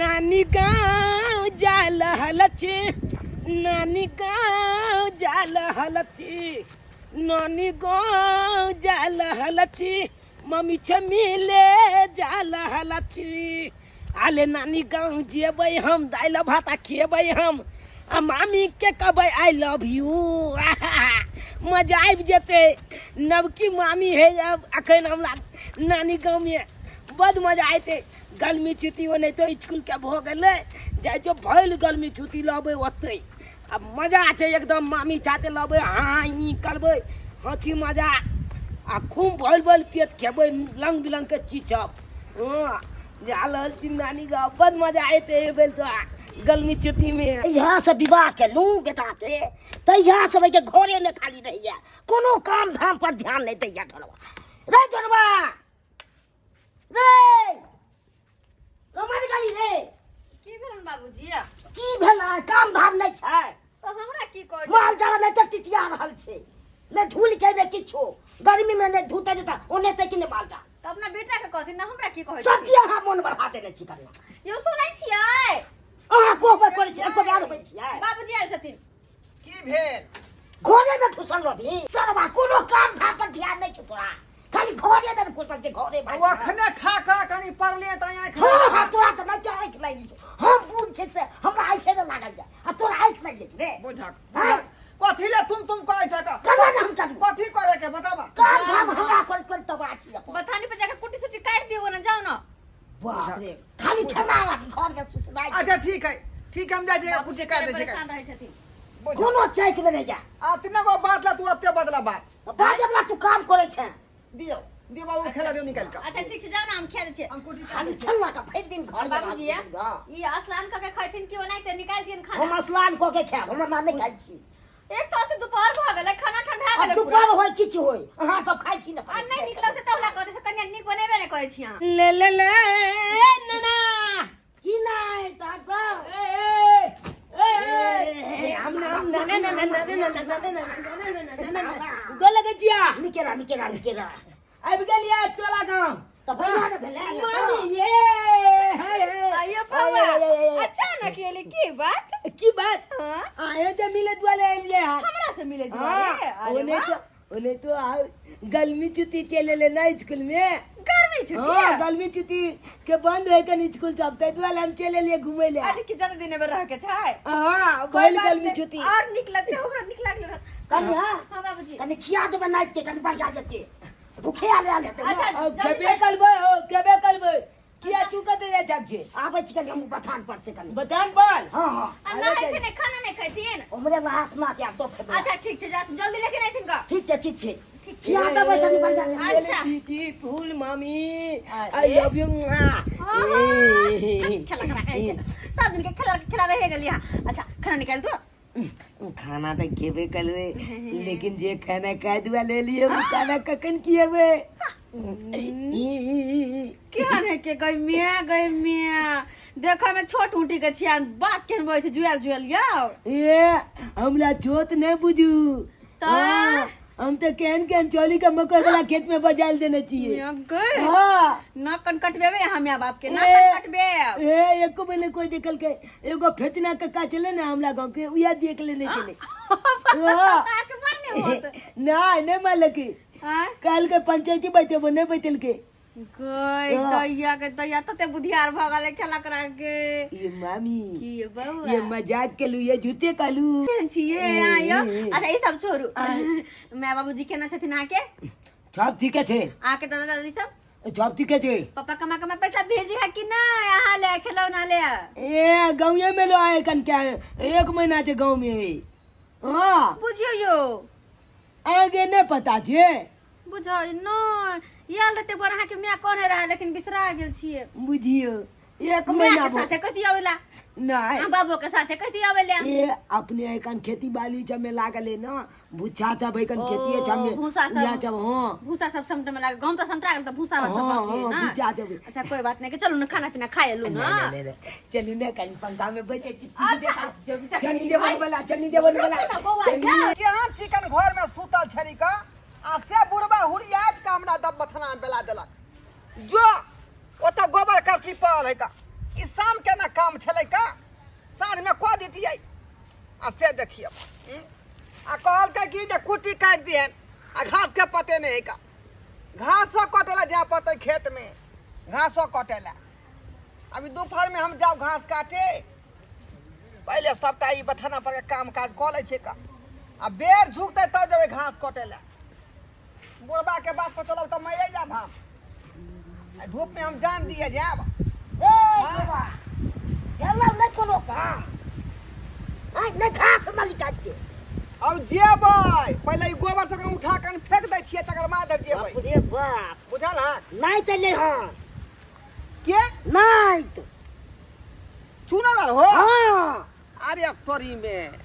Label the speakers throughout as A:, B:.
A: नानी गाँव जाल हलची, नानी गाँव जाल हलची, नानी गाँव जाल हलची, मम्मी मिले जाल हलची। आले नानी गाँव जेबै हम, दाल भात खेबै हम, आ मामी के कहबै आई लव यू। मजा आबि जेतै। नवकी मामी है अखन हमरा नानी गाँव में बड़ मजा अयतै। गर्मी छुट्टी ओने तो स्कूल के भऽ गेलै, जाइ छौ भइल गर्मी छुट्टी लबै ओतै। अब मजा छै एकदम, मामी साथे लबै, हाँ ई करबै, हँसी मजा आ खूब भइल भइल पेट खेबै, रंग बिरंग के चीज सब। हाँ जाल रहल छी नानी गाँव, बड़ मजा अयतै एहि बेर तो गर्मी छुट्टी में।
B: यहाँ से विवाह केलू बेटा के, तहिया से के घरे में खाली रहिया, कोनो काम धाम पर ध्यान नहीं दैया। ढोलवा रे, ढोलवा रे, कमर गली रे,
C: की भेल बाबूजी?
B: की भेला? काम धाम नहीं छै
C: तो हमरा की कहै?
B: माल जाल नहीं तो टिटिया रहल छै, ने धूल के ने किछो, गर्मी में ने धूते नहीं त ओने ते कि ने माल जाल।
C: त अपना बेटा के कहथिन ना, हमरा की कहै?
B: सब दिया हम मन बढ़ा देने छी करना।
C: यो सुनै छियै?
B: अहाँ कोबे करे छी, एको बार होय छियै?
C: बाबूजी आइल छथिन।
D: की भेल?
B: घरे में घुसल रही, सरवा कोनो काम धाम पर ध्यान नहीं छै तोरा, खाली घरे में घुसल छै, घरे में।
D: वो अखने खा खा कनी पड़ले त आंख।
B: हां हां, तोरा त नहीं आंख लगी, हम बूढ़ छै से हमरा आंख न लागल जा, आ तोरा आंख लग जेत रे।
D: बुझक कथी ले तुम कहै छ का?
B: कना हम करी
D: कथी करे के बताबा?
B: काम धाम हमरा कर तब आछी अपन।
C: बथानी पे जाके कुटी सुटी काट दियो ना, जाओ ना।
B: बाप रे, खाली ठंडा लगी घर में सुनाई।
D: अच्छा ठीक है, ठीक है, हम जाय छै कुछ कर दे छै।
C: परेशान रहै छथिन।
B: कोनो चाय के नहीं जा,
D: आ तिना को बात ला तू अत्ते बदला बात।
B: तो बाजबला तू काम करे छै।
D: दियो दियो बाबू खेला दियो निकाल के।
C: अच्छा ठीक छै, जाओ ना, हम खेल छै।
D: हम कुछ
B: खाली ठंडा का भर दिन घर में
C: बाबूजी
B: रहत।
C: ई असलान का के खैथिन कि ओनाइ ते निकाल दियन खाना।
B: हम असलान को के खाब, हम ना नहीं खाई छी।
C: एक तो दोपहर भ गेलै, खाना ठंडा
B: अब
C: गेलै।
B: दोपहर होय किछ होय, अहाँ सब खाई छी ना।
C: आ नहीं निकलत त तबला कहै छै कन्या नीक बनेबे नै करै छी अहाँ।
A: ले ले ले नाना
B: की नहीं तार सब
A: हम नाना नाना नाना गोल के जिया
B: निकेरा निकेरा निकेरा
A: अब गेलिया चला गांव
B: तो बना ने भेले।
A: मानी ये
C: आइयो बाबा, अचानक एले की बात?
A: की बात?
C: हां,
A: आए जे मिले वाले लिए
C: हमरा से मिले दिवाले। अरे
A: ओने तो गर्मी छुट्टी चले ले ना स्कूल में।
C: गर्मी छुट्टी
A: हाँ, गर्मी छुट्टी के बंद है कन स्कूल सब तै वाले हम चले लिए घूमे ले।
C: अरे कि ज्यादा दिन में रह के छै।
A: हां, कोई गर्मी छुट्टी
C: और निक लगते हमरा निक लागले।
B: कनी हां
C: हां बाबूजी,
B: कनी खिया दे बनाई के कनी बढ़िया जते भूखे आले आले ते
C: अच्छा,
A: अब केबे करबै हो, केबे करबै? किया तू कते जा जग छे?
B: आबै छी कनी हम बथान पर से कनी
A: बतान पाल।
B: हां हां
C: अन्ना है ने खाना नहीं खैथिन।
B: हमरे लास ना के तो खेबे।
C: अच्छा ठीक छै, जा जल्दी लेके आइथिन का।
B: ठीक छै ठीक छै,
C: ठीक छै।
B: खिया देबै कनी बढ़िया।
C: अच्छा।
A: ब्यूटीफुल मम्मी,
C: अरे।
A: I love you.
C: खेला करा के सब दिन के खेला रह गेली। हां अच्छा, खाना निकाल दो।
A: खाना तो खेबे करबे, लेकिन जे खाना कादवा ले लिए वो खाना कखन किएबे?
C: क्या है के गई मिया देखो में छोट उठी के छिया, बात केन बोय छै जुएल जुएल यो।
A: ये हमरा छोट नहीं बुझू
C: तो?
A: हाँ, हम तो केहन चौली का मकई वाला खेत में बजाल देने चाहिए।
C: मिया गई
A: हाँ
C: नकन कटबेबे यहाँ मिया बाप के
A: ए,
C: नकन कटबे।
A: ए एको बेले कोई देखल के एगो फेतना कक्का चले ना हमरा गांव के, उया देख लेने चले। हाँ।
C: ताके मारने होत।
A: नहीं मालकी
C: हां
A: कल के पंचायती बैठे वो नहीं बैठल के।
C: गई दैया तो ते बुधियार भ गेले खेला करा के।
A: ये मामी
C: की बाबा
A: ये मजाक के लू, ये झूठे कलू
C: छिए आयो। अच्छा ई सब छोड़ू, मैं बाबूजी केना छथिन आके?
A: सब ठीक है छे,
C: आके दादा दादी सब
A: सब ठीक है छे।
C: पापा कमा पैसा भेजी है कि ना? यहाँ ले खिलौना ले।
A: ए गाँव में लो आए कन क्या है, 1 महीना से गाँव में है। हाँ
C: बुझियो यो
A: आगे नहीं पता छे।
C: बुझो न याल रहते पर अहाँ के मिया कोने रहा, लेकिन बिसरा गेल छिए।
A: बुझियो 1
C: मिया
A: महीना
C: के साथे कथि आवेला?
A: नहीं
C: हां बाबू के साथे कथि आवेला?
A: ये अपने एकन खेती बाड़ी छ में लागल है ना, भुच्छा छ बैकन खेती छ में
C: भूसा सब
A: या छ। हां
C: भूसा सब समट में लागे, गांव तो समटा गेल त भूसा सब
A: हाँ,
C: बाकी ना।
A: भुच्छा छ।
C: अच्छा कोई बात नहीं, के चलू ना खाना पीना खाए लू ना।
A: चलू ना कल पंखा में बैठे
C: अच्छा,
A: चनी देवन वाला
D: केहन चिकन घर में सुतल छली का, आ से बुढ़बा हुरियात का हमरा दब बथना बेला देलक। जो ओता गोबर करसी पड़ल है का, ई शाम के ना काम छलै का साँझ में कह देतियै आ से देखिए आ कहलकै कि जे कुट्टी काटि दिहन आ घास के पते नहीं है का घासो कटेला जा पड़ते खेत में घासो कटेला अभी दोपहर में हम जाओ घास काटे पहले सबटा ई बथाना पर के काम काज कऽ लै छै का आ बेर झुकते तब जब घास कटेला बुढ़बा के बात पर चलब तो मरे जाब हम आ धूप में हम जान दिए जाब
B: ए बाबा हेलो नहीं कोनो काम आई नहीं घास वाली काट के
D: अब जेबै पहले ई गोबर से उठा के फेंक दै छियै तकर बाद अब जेबै
B: बाप रे बाप
D: बुझल हां
B: नहीं तो ले हां
D: के
B: नहीं तो
D: चुनल हो
B: हां
D: अरे तोरी में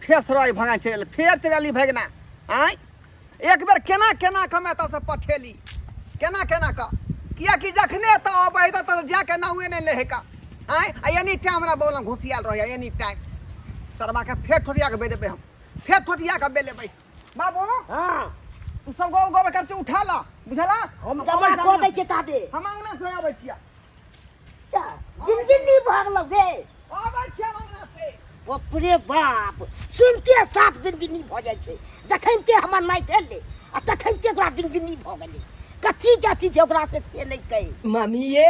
D: फेस रही भगा चल फेर चली भगना आय एक बेर केना केना कमे त से पठेली केना केना का किया कि जखने त अबै त जाके नाउए नहीं ले का आय एनी टाइम हमरा बोलम घुसियाल रही एनी टाइम सरबा के फेर ठोटिया के बेदेबे हम फेर ठोटिया के बेलेबै बाबू
B: हां
D: तू सब गो गो करके उठा ला बुझला
B: हम जमा को दै छै ताबे
D: हम अंगना से आबै छिया
B: चा दिन नहीं भागलो गे
D: आबै छिया अंगना से
B: बाप रे बाप सुनते साथ दिन नहीं भ जाय छै जखनते हमर नाइत एले आ तखनते ओकरा दिन नहीं भ गेलै कथी कथी छै ओकरा से नहीं कही
A: मामी ये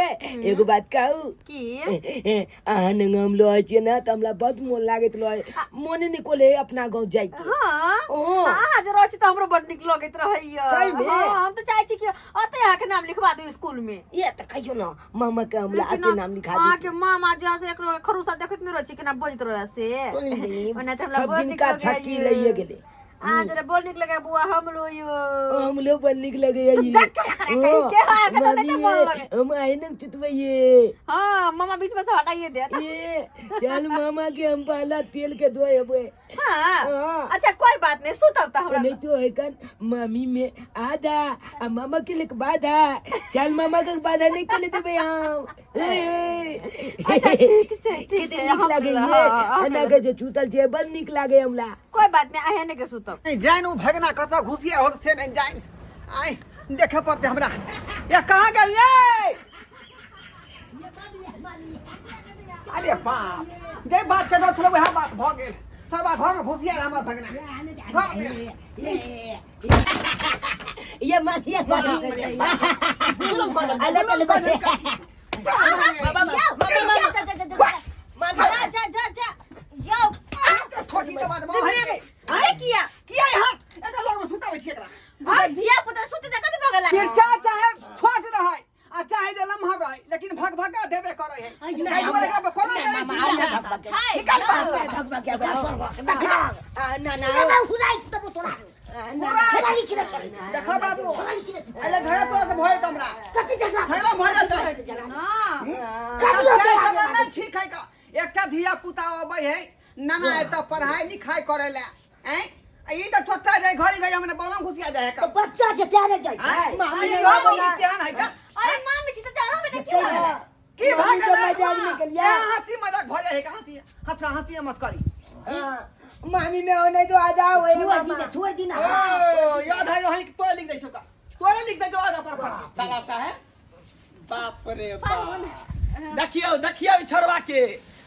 A: एगो बात कहू
C: की
A: अहाँ नंग हम लोग छियै ना त हमरा बहुत मन लागत रहे मन नहीं कोले अपना गांव जाय के
C: हाँ
A: ओ।
C: आज रह छी तो हमरो बड निक लगैत रहैया
A: सही में?
C: हाँ हम तो चाहे छी कि अते यहाँ के नाम लिखवा दू स्कूल में
B: ये त कहियो ना
A: मामा के हमरा
C: लेकिन
A: आके नाम लिखा
C: हाँ
A: दी
C: के मामा जैसे एकरो खरूसा देखत नहीं रह छी केना बजत रहे से ओना त हमरा
A: सब
C: बड
A: दिन
C: निक
A: का
C: लगैया
A: छक्की लइए गेले
C: आज रे बड निक लगे बुआ हम लो यो
A: हम लोग बन निक लगे ये
C: के हाँ के तो नहीं मन लगे
A: हम आए न चुतवइए
C: हाँ मामा बीच में से हटाइए दे
A: ये चल मामा के हम पहला तेल के धोए हबे
C: हाँ
A: हाँ।
C: अच्छा कोई बात नहीं सुतब त हमरा
A: नहीं तो है कन मामी में आधा आ मामा के लिए बाधा चल मामा के बाधा नहीं कर लेते भाई हम
C: अच्छा, ठीक छै, ठीक
A: कितने
C: छै,
A: निक
C: हम
A: लागे
C: हाँ,
A: ये
C: हाँ,
A: अन्ना के जो छूतल छे बड़ निक लागे हमला
C: कोई बात नहीं आहे ने के सुतब
D: नहीं जाइन उ भगना कत घुसिया हो से नहीं जाइन आय देखे पड़ते हमरा ये कहां गेल ये अरे बाप जे बात के छलो वह बात भ गेल सब घर में घुसिया हमर भगना घर में
A: ये मामी
D: जुलम कर
A: अलग अलग
D: छोटी से बात मां है
C: किया
D: किया यहां एटा लोग में सुतावे छी एकरा
C: धिया पुता सुते देखत बगल
D: तिरछा चाहे छोट रहे आ चाहे जे लम्हा रहे लेकिन भगभगा देबे करे है नहीं बोले एकरा कोनो निकाल
B: ना ना ना हुराई त तोरा चला लिख रे
D: देखा बाबू अरे घरे तो से भय तमरा
B: कथी जगह
D: घरे भय त
C: हां
B: करियो
D: चल नहीं ठीक है का एकटा धिया पुता अबै है नाना है तो पढ़ाई लिखाई करे ले हैं ई तो छोटा जाय घरी घरी हमने बोलम घुसिया जाय का
B: बच्चा जे त्यारे जाय छै
D: मामी ने बाबू इम्तिहान है का
C: अरे मामी छी त जानो में की है
D: की भाग
A: मजाक निकल गया
D: हंसी मजाक भ जाय है का हंसी मस्करी
A: मामी में होने तो आधा हुए
B: छोड़ दी ना
D: ओ याद है यही तोरे लिख दे का तोरे लिख दे जो आधा पर
E: साला साहब बाप रे बाप देखियो देखियो छोड़वा के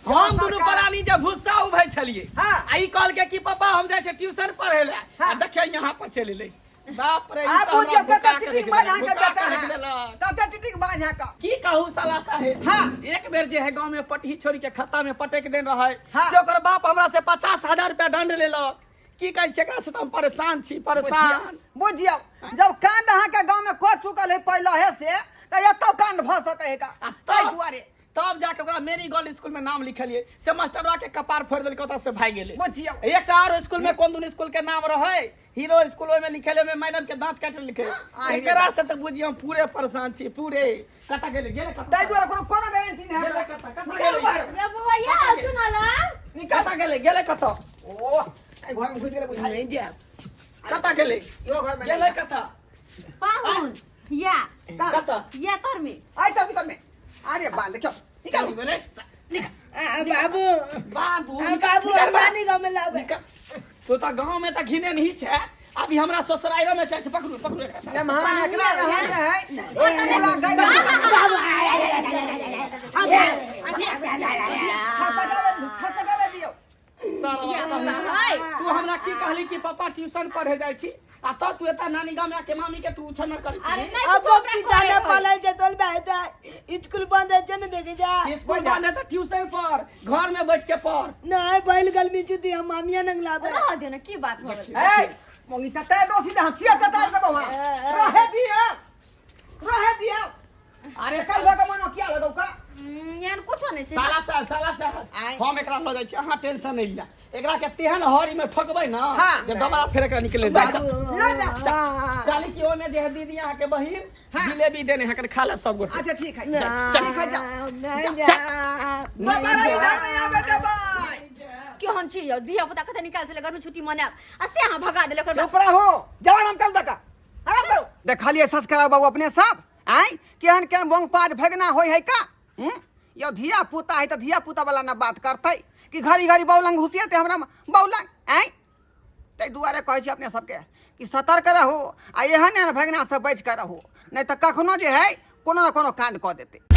E: हम दुनू प्राणी जब भुस्सा उभै छलिए
D: हाँ।
E: आई कॉल के कि पापा हम जाय छै ट्यूशन पढ़े ले
D: हाँ।
E: देखियो यहाँ पर चले ले बाप रे
D: आप
E: तो हमरा
D: मुझे
E: बुका
D: पता
E: के
D: टिटिक
E: देख
D: बाज
E: लेला,
D: के
E: बुका
D: बेटा
E: के
D: है
E: देख लेला।
D: तब टिटिक बाज का
E: की कहू साला साहेब
D: हाँ।
E: एक बेर जे है गांव में पटही छोड़ के खाता में पटक देन रहे
D: हाँ।
E: से ओकर बाप हमरा से 50,000 रुपया दंड लेलक की कहै छै एकरा से हम परेशान छी परेशान
D: बुझियो जब कांड अहाँ के गांव में खो चुकल है पहले है से त एतो कांड भ सके है का ताई दुआरे
E: तब जाके ओकरा मेरी गर्ल स्कूल में नाम लिखलिए से मास्टरवा के कपार फोड़ देलक ओता से भाग गेले
D: बुझियो
E: एकटा और स्कूल में कोन दून स्कूल के नाम रहे हीरो स्कूल में लिखले में मैडम के दांत काट लिखे एकरा से त बुझियो हम पूरे परेशान छी पूरे कता गेले कता
D: ताई दुआरे कोनो गारंटी नहीं
E: गेले
D: है
E: कता
D: निकाल बाहर
C: रे बुआ या सुनला
E: कता गेले कता
D: ओ आई घर में घुस गेले बुझाई
A: नहीं जा
E: कता गेले
D: यो घर में
E: गेले कता
C: पाहुन या
E: कता
C: या तर में
D: आई तब में अरे बांध क्यों निकाल
E: गेले
A: बाबू
E: बाबू
A: बाबू नानी गाँव में लाओ
E: तो ता गांव में त घिने नहीं छे अभी हमरा ससुराइरो में चाहे पकड़ू पकड़ू एकरा
D: ये महान एकरा रहन है ओ पूरा गदा
E: कहली कि पापा ट्यूशन पढ़े जाइ छी आ तो तू एता नानी गाम के मामी के तू उछन कर
C: अरे
E: छी
C: नहीं
A: अब
C: कुछ हमरा
A: की
C: करे
A: जाने
C: होई।
A: पाले जे तोल बेटा स्कूल बंद है जन देखे जा
E: स्कूल बंद है तो ट्यूशन पर घर में बैठ के पढ़
A: नहीं बैल गलमी चुदी हम मामिया नंग लाबे
C: रह दे ना की बात हो गई
D: ए मोंगी तते दो सीधे हंसिया तते दबो हां रहे दिया
E: अरे
D: कल भगा मनो क्या लगौ का
C: यार कुछ नहीं छै
E: साला साहब
D: आय।
E: हम एकरा ल जाइ छी अहाँ टेंशन नहीं लिया एकरा के तेहन हरी में ठोकबै ना
D: हाँ।
E: जे दोबारा फेर एकरा निकले जा
D: ले जा
E: काली की ओमे जे है दीदी यहाँ के बहिन जिलेबी देने हैं खा लेब सब गोटे
D: अच्छा ठीक है
E: चल।
D: ठीक है जा
A: नहीं जा
D: दोबारा इधर नहीं आवे दबाई
C: केहन छी यौ धिया पुता कते निकाल से गर्मी छुट्टी मनाब आ से अहाँ भगा देले ओकर
D: चुप रहो जवान हम कम तक आराम करो देखलिए सस करा बाबू अपने सब आय केहन केहन बोंग पाज भगना होय है का यो धिया पुता है तो धिया पुता वाला ना बात करतै कि घड़ी घड़ी बौलंग घुसियते हमरा बौलंग आय तै दुआरे कहै छी अपने सबके कि सतर्क रहू आ एहन एहन भगना से बच कर रहू नहीं तो कखनो जे है कोनो ना कोनो कांड कऽ देते